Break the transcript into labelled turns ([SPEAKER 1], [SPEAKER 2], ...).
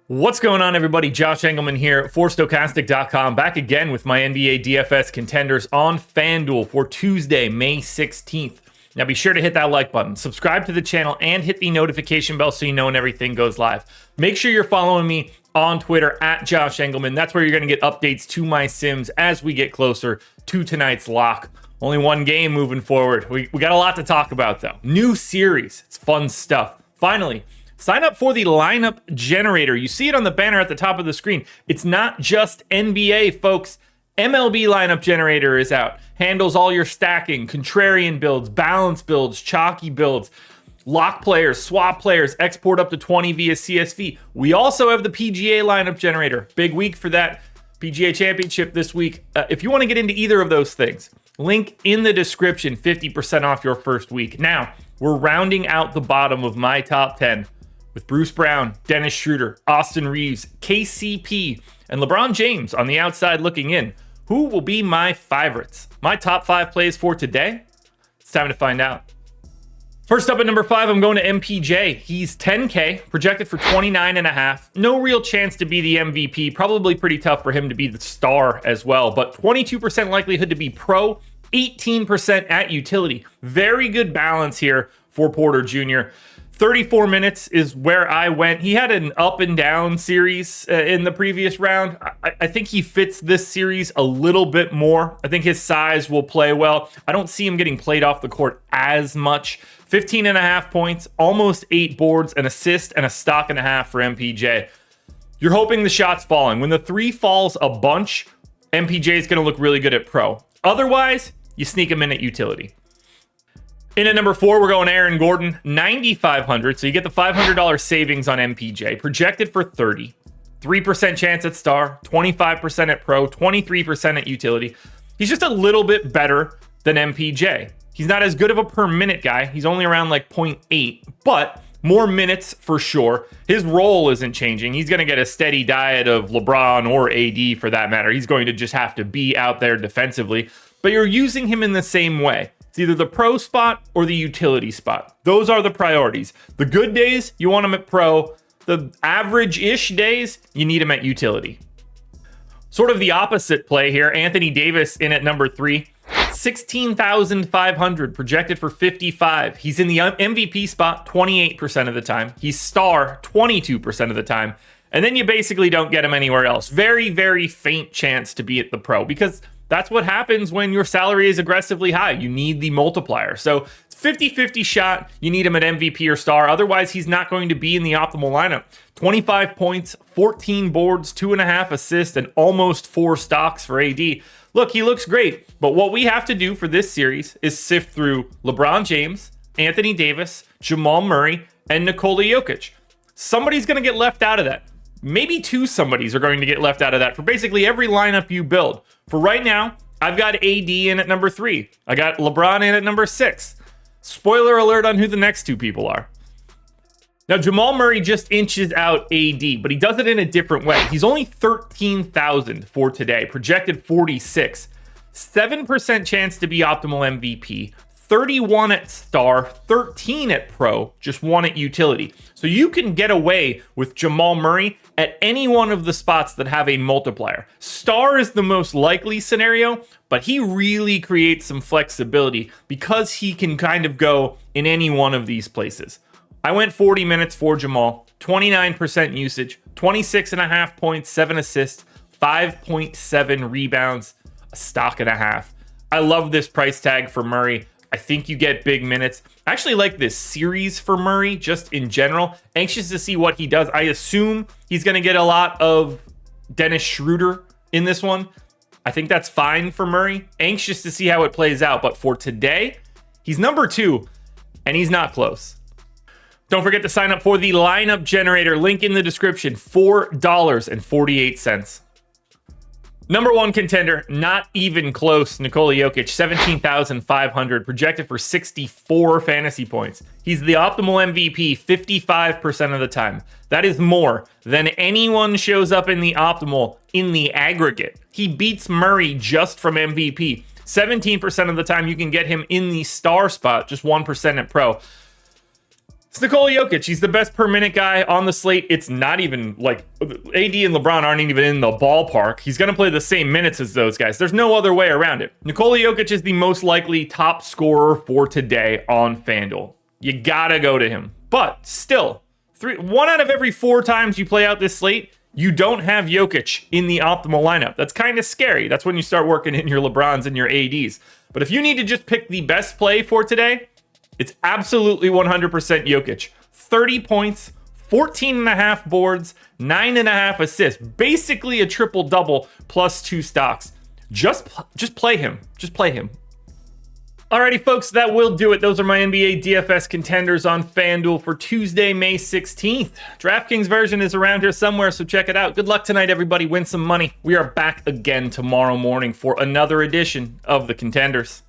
[SPEAKER 1] What's going on, everybody? Josh Engleman here for Stokastic.com, back again with my NBA DFS contenders on FanDuel for Tuesday, May 16th. Now be sure to hit that like button, subscribe to the channel, and hit the notification bell so you know when everything goes live. Make sure you're following me on Twitter at Josh Engleman. That's where you're going to get updates to my sims as we get closer to tonight's lock. Only one game moving forward. We got a lot to talk about, though. New series. It's fun stuff. Finally, sign up for the lineup generator. You see it on the banner at the top of the screen. It's not just NBA, folks. MLB lineup generator is out. Handles all your stacking, contrarian builds, balance builds, chalky builds, lock players, swap players, export up to 20 via CSV. We also have the PGA lineup generator. Big week for that PGA Championship this week. If you want to get into either of those things, link in the description, 50% off your first week. Now, we're rounding out the bottom of my top 10 with Bruce Brown, Dennis Schroeder, Austin Reeves, KCP, and LeBron James on the outside looking in. Who will be my favorites? My top 5 plays for today? It's time to find out. First up at number 5, I'm going to MPJ. He's 10K, projected for 29.5. No real chance to be the MVP. Probably pretty tough for him to be the star as well, but 22% likelihood to be pro, 18% at utility. Very good balance here for Porter Jr. 34 minutes is where I went. He had an up and down series in the previous round. I think he fits this series a little bit more. I think his size will play well. I don't see him getting played off the court as much. 15.5 points, almost 8 boards, an assist, and a stock and a half for MPJ. You're hoping the shot's falling. When the 3 falls a bunch, MPJ is going to look really good at pro. Otherwise, you sneak him in at utility. In at number 4, we're going Aaron Gordon, 9,500. So you get the $500 savings on MPJ, projected for 30. 3% chance at star, 25% at pro, 23% at utility. He's just a little bit better than MPJ. He's not as good of a per minute guy. He's only around like 0.8, but more minutes for sure. His role isn't changing. He's going to get a steady diet of LeBron or AD for that matter. He's going to just have to be out there defensively, but you're using him in the same way. It's either the pro spot or the utility spot. Those are the priorities. The good days, you want him at pro. The average-ish days, you need him at utility. Sort of the opposite play here. Anthony Davis in at number 3. 16,500, projected for 55. He's in the MVP spot 28% of the time. He's star 22% of the time. And then you basically don't get him anywhere else. Very, very faint chance to be at the pro because that's what happens when your salary is aggressively high. You need the multiplier. So it's 50-50 shot. You need him at MVP or star. Otherwise, he's not going to be in the optimal lineup. 25 points, 14 boards, 2.5 assists, and almost 4 stocks for AD. Look, he looks great. But what we have to do for this series is sift through LeBron James, Anthony Davis, Jamal Murray, and Nikola Jokic. Somebody's going to get left out of that. Maybe 2 somebodies are going to get left out of that for basically every lineup you build. For right now, I've got AD in at number 3. I got LeBron in at number 6. Spoiler alert on who the next 2 people are. Now, Jamal Murray just inches out AD, but he does it in a different way. He's only 13,000 for today, projected 46. 7% chance to be optimal MVP, 31 at star, 13 at pro, just 1 at utility. So you can get away with Jamal Murray at any one of the spots that have a multiplier. Star is the most likely scenario, but he really creates some flexibility because he can kind of go in any one of these places. I went 40 minutes for Jamal, 29% usage, 26.5 points, 7 assists, 5.7 rebounds, a stock and a half. I love this price tag for Murray. I think you get big minutes. I actually like this series for Murray, just in general. Anxious to see what he does. I assume he's going to get a lot of Dennis Schroeder in this one. I think that's fine for Murray. Anxious to see how it plays out. But for today, he's number 2, and he's not close. Don't forget to sign up for the lineup generator. Link in the description, $4.48. Number 1 contender, not even close, Nikola Jokic, 17,500, projected for 64 fantasy points. He's the optimal MVP 55% of the time. That is more than anyone shows up in the optimal in the aggregate. He beats Murray just from MVP. 17% of the time you can get him in the star spot, just 1% at pro. It's Nikola Jokic. He's the best per minute guy on the slate. It's not even like AD and LeBron aren't even in the ballpark. He's going to play the same minutes as those guys. There's no other way around it. Nikola Jokic is the most likely top scorer for today on FanDuel. You gotta go to him. But still, 1 out of every 4 times you play out this slate, you don't have Jokic in the optimal lineup. That's kind of scary. That's when you start working in your LeBrons and your ADs. But if you need to just pick the best play for today, it's absolutely 100% Jokic. 30 points, 14.5 boards, 9.5 assists. Basically a triple-double plus 2 stocks. Just play him. Just play him. Alrighty, folks, that will do it. Those are my NBA DFS contenders on FanDuel for Tuesday, May 16th. DraftKings version is around here somewhere, so check it out. Good luck tonight, everybody. Win some money. We are back again tomorrow morning for another edition of the Contenders.